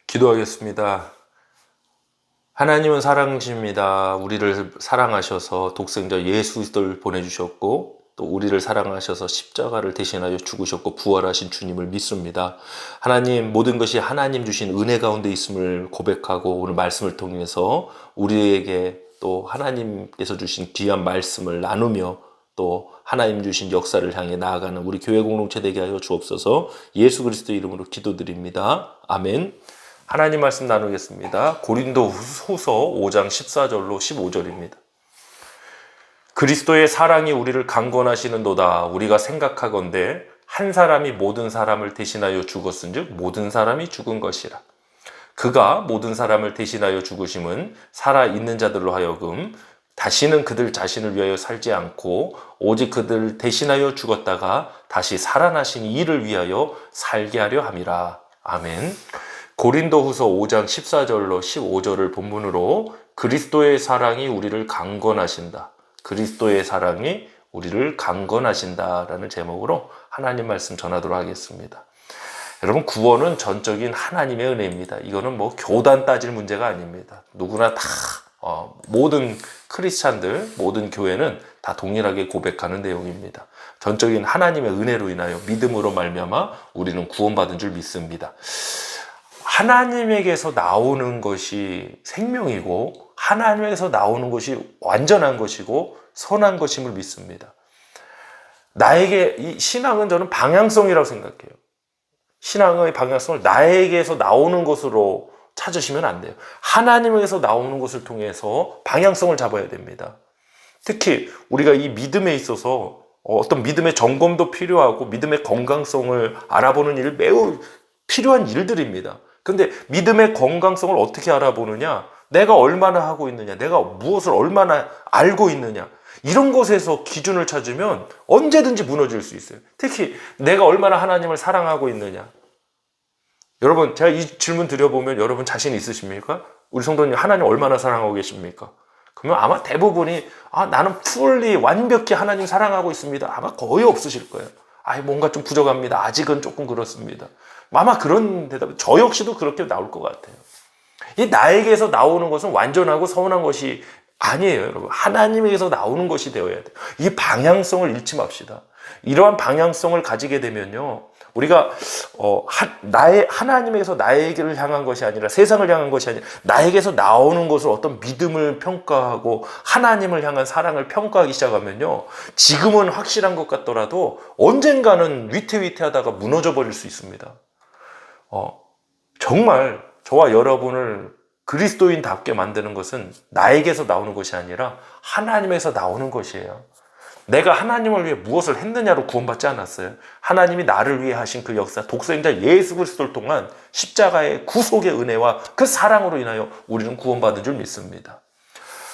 기도하겠습니다. 하나님은 사랑이십니다. 우리를 사랑하셔서 독생자 예수 그리스도를 보내주셨고 또 우리를 사랑하셔서 십자가를 대신하여 죽으셨고 부활하신 주님을 믿습니다. 하나님, 모든 것이 하나님 주신 은혜 가운데 있음을 고백하고 오늘 말씀을 통해서 우리에게 또 하나님께서 주신 귀한 말씀을 나누며 또 하나님 주신 역사를 향해 나아가는 우리 교회 공동체 되게 하여 주옵소서. 예수 그리스도 이름으로 기도드립니다. 아멘. 하나님 말씀 나누겠습니다. 고린도후서 5장 14절로 15절입니다. 그리스도의 사랑이 우리를 강권하시는도다. 우리가 생각하건대 한 사람이 모든 사람을 대신하여 죽었은즉 모든 사람이 죽은 것이라. 그가 모든 사람을 대신하여 죽으심은 살아있는 자들로 하여금 다시는 그들 자신을 위하여 살지 않고 오직 그들을 대신하여 죽었다가 다시 살아나신 이를 위하여 살게 하려 함이라. 아멘. 고린도후서 5장 14절로 15절을 본문으로 그리스도의 사랑이 우리를 강권하신다. 그리스도의 사랑이 우리를 강권하신다라는 제목으로 하나님 말씀 전하도록 하겠습니다. 여러분, 구원은 전적인 하나님의 은혜입니다. 이거는 뭐 교단 따질 문제가 아닙니다. 누구나 다 모든 크리스찬들, 모든 교회는 다 동일하게 고백하는 내용입니다. 전적인 하나님의 은혜로 인하여 믿음으로 말미암아 우리는 구원받은 줄 믿습니다. 하나님에게서 나오는 것이 생명이고 하나님에게서 나오는 것이 완전한 것이고 선한 것임을 믿습니다. 나에게 이 신앙은 저는 방향성이라고 생각해요. 신앙의 방향성을 나에게서 나오는 것으로 찾으시면 안 돼요. 하나님에게서 나오는 것을 통해서 방향성을 잡아야 됩니다. 특히 우리가 이 믿음에 있어서 어떤 믿음의 점검도 필요하고 믿음의 건강성을 알아보는 일 매우 필요한 일들입니다. 근데 믿음의 건강성을 어떻게 알아보느냐? 내가 얼마나 하고 있느냐? 내가 무엇을 얼마나 알고 있느냐? 이런 것에서 기준을 찾으면 언제든지 무너질 수 있어요. 특히 내가 얼마나 하나님을 사랑하고 있느냐? 여러분, 제가 이 질문 드려보면 여러분 자신 있으십니까? 우리 성도님 하나님 얼마나 사랑하고 계십니까? 그러면 아마 대부분이 나는 풀리 완벽히 하나님 사랑하고 있습니다. 아마 거의 없으실 거예요. 뭔가 좀 부족합니다. 아직은 조금 그렇습니다. 아마 그런 대답, 저 역시도 그렇게 나올 것 같아요. 이 나에게서 나오는 것은 완전하고 선한 것이 아니에요, 여러분. 하나님에게서 나오는 것이 되어야 돼요. 이 방향성을 잃지 맙시다. 이러한 방향성을 가지게 되면요, 우리가 하나님에게서 나에게를 향한 것이 아니라 세상을 향한 것이 아니라 나에게서 나오는 것을 어떤 믿음을 평가하고 하나님을 향한 사랑을 평가하기 시작하면요, 지금은 확실한 것 같더라도 언젠가는 위태위태하다가 무너져 버릴 수 있습니다. 정말 저와 여러분을 그리스도인답게 만드는 것은 나에게서 나오는 것이 아니라 하나님에서 나오는 것이에요. 내가 하나님을 위해 무엇을 했느냐로 구원받지 않았어요. 하나님이 나를 위해 하신 그 역사, 독생자 예수 그리스도를 통한 십자가의 구속의 은혜와 그 사랑으로 인하여 우리는 구원받은 줄 믿습니다.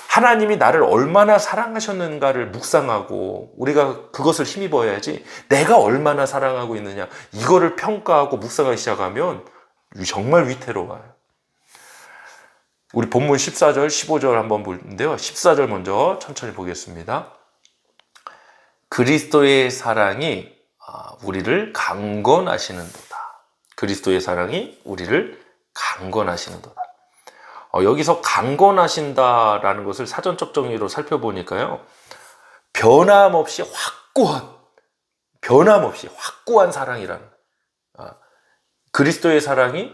하나님이 나를 얼마나 사랑하셨는가를 묵상하고 우리가 그것을 힘입어야지, 내가 얼마나 사랑하고 있느냐 이거를 평가하고 묵상하기 시작하면 정말 위태로워요. 우리 본문 14절, 15절 한번 보는데요. 14절 먼저 천천히 보겠습니다. 그리스도의 사랑이 우리를 강권하시는도다. 그리스도의 사랑이 우리를 강권하시는도다. 여기서 강권하신다라는 것을 사전적 정의로 살펴보니까요, 변함없이 확고한 사랑이라는, 그리스도의 사랑이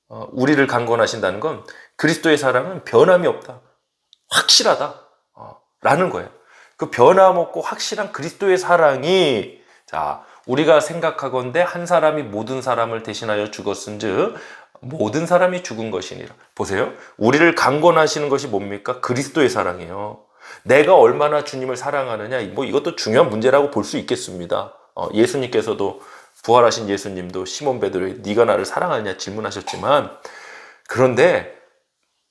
우리를 강권하신다는 건 그리스도의 사랑은 변함이 없다, 확실하다 라는 거예요. 그 변함없고 확실한 그리스도의 사랑이, 우리가 생각하건대 한 사람이 모든 사람을 대신하여 죽었은즉 모든 사람이 죽은 것이니라. 보세요. 우리를 강권하시는 것이 뭡니까? 그리스도의 사랑이에요. 내가 얼마나 주님을 사랑하느냐, 이것도 중요한 문제라고 볼 수 있겠습니다. 예수님께서도, 부활하신 예수님도 시몬 베드로에게 네가 나를 사랑하느냐 질문하셨지만, 그런데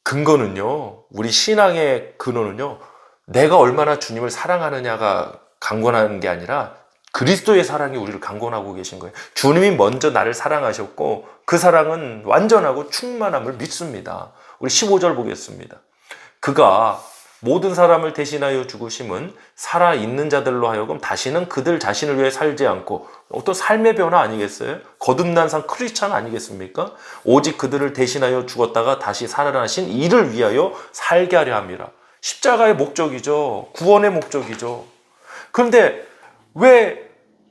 근거는요, 우리 신앙의 근원은요, 내가 얼마나 주님을 사랑하느냐가 강권하는 게 아니라 그리스도의 사랑이 우리를 강권하고 계신 거예요. 주님이 먼저 나를 사랑하셨고 그 사랑은 완전하고 충만함을 믿습니다. 우리 15절 보겠습니다. 그가 모든 사람을 대신하여 죽으심은 살아있는 자들로 하여금 다시는 그들 자신을 위해 살지 않고, 어떤 삶의 변화 아니겠어요? 거듭난 산 크리스찬 아니겠습니까? 오직 그들을 대신하여 죽었다가 다시 살아나신 이를 위하여 살게 하려 함이라. 십자가의 목적이죠. 구원의 목적이죠. 그런데 왜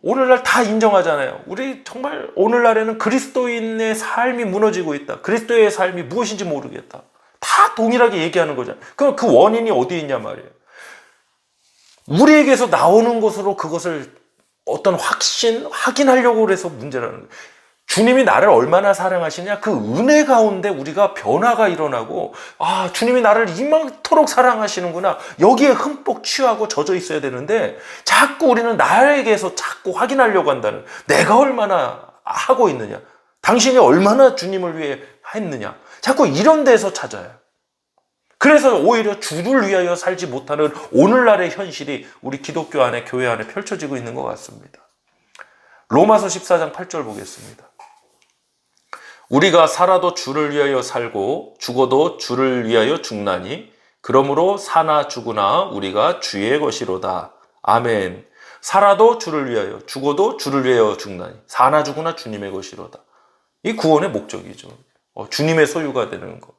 오늘날 다 인정하잖아요. 우리 정말 오늘날에는 그리스도인의 삶이 무너지고 있다. 그리스도의 삶이 무엇인지 모르겠다. 다 동일하게 얘기하는 거잖아요. 그럼 그 원인이 어디 있냐 말이에요. 우리에게서 나오는 것으로 그것을 어떤 확인하려고 해서 문제라는 거예요. 주님이 나를 얼마나 사랑하시냐, 그 은혜 가운데 우리가 변화가 일어나고, 아, 주님이 나를 이만토록 사랑하시는구나, 여기에 흠뻑 취하고 젖어 있어야 되는데 자꾸 우리는 나에게서 자꾸 확인하려고 한다는, 내가 얼마나 하고 있느냐, 당신이 얼마나 주님을 위해 했느냐, 자꾸 이런 데서 찾아요. 그래서 오히려 주를 위하여 살지 못하는 오늘날의 현실이 우리 기독교 안에, 교회 안에 펼쳐지고 있는 것 같습니다. 로마서 14장 8절 보겠습니다. 우리가 살아도 주를 위하여 살고 죽어도 주를 위하여 죽나니 그러므로 사나 죽으나 우리가 주의 것이로다. 아멘. 살아도 주를 위하여 죽어도 주를 위하여 죽나니 사나 죽으나 주님의 것이로다. 이 구원의 목적이죠. 주님의 소유가 되는 것.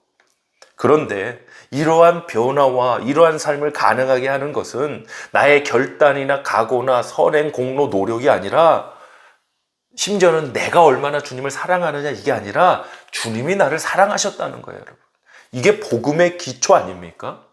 그런데 이러한 변화와 이러한 삶을 가능하게 하는 것은 나의 결단이나 각오나 선행, 공로, 노력이 아니라, 심지어는 내가 얼마나 주님을 사랑하느냐, 이게 아니라 주님이 나를 사랑하셨다는 거예요, 여러분. 이게 복음의 기초 아닙니까?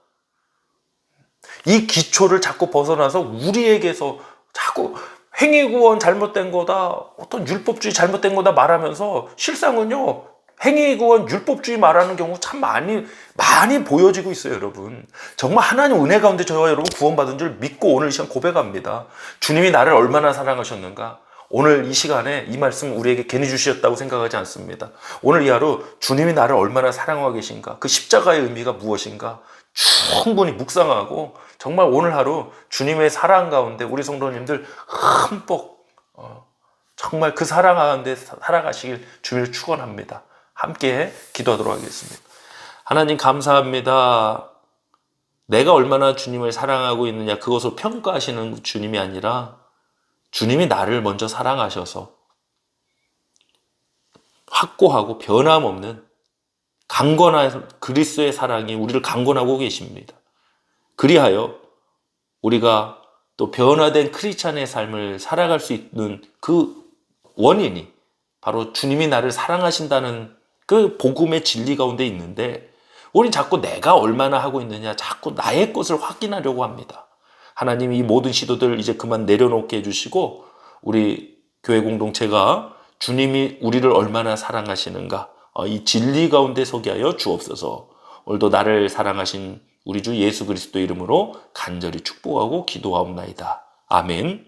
이 기초를 자꾸 벗어나서 우리에게서 자꾸 행위구원 잘못된 거다, 어떤 율법주의 잘못된 거다 말하면서, 실상은요, 행위구원, 율법주의 말하는 경우 참 많이 보여지고 있어요, 여러분. 정말 하나님 은혜 가운데 저와 여러분 구원받은 줄 믿고 오늘 이 시간 고백합니다. 주님이 나를 얼마나 사랑하셨는가? 오늘 이 시간에 이 말씀 우리에게 괜히 주셨다고 생각하지 않습니다. 오늘 이 하루 주님이 나를 얼마나 사랑하고 계신가, 그 십자가의 의미가 무엇인가 충분히 묵상하고, 정말 오늘 하루 주님의 사랑 가운데 우리 성도님들 흠뻑 정말 그 사랑 가운데 살아가시길 주님을 축원합니다. 함께 기도하도록 하겠습니다. 하나님 감사합니다. 내가 얼마나 주님을 사랑하고 있느냐, 그것을 평가하시는 주님이 아니라 주님이 나를 먼저 사랑하셔서 확고하고 변함없는 강건한 그리스도의 사랑이 우리를 강건하고 계십니다. 그리하여 우리가 또 변화된 크리스찬의 삶을 살아갈 수 있는 그 원인이 바로 주님이 나를 사랑하신다는 그 복음의 진리 가운데 있는데, 우린 자꾸 내가 얼마나 하고 있느냐, 자꾸 나의 것을 확인하려고 합니다. 하나님, 이 모든 시도들 이제 그만 내려놓게 해주시고, 우리 교회 공동체가 주님이 우리를 얼마나 사랑하시는가, 이 진리 가운데 서게 하여 주옵소서. 오늘도 나를 사랑하신 우리 주 예수 그리스도 이름으로 간절히 축복하고 기도하옵나이다. 아멘.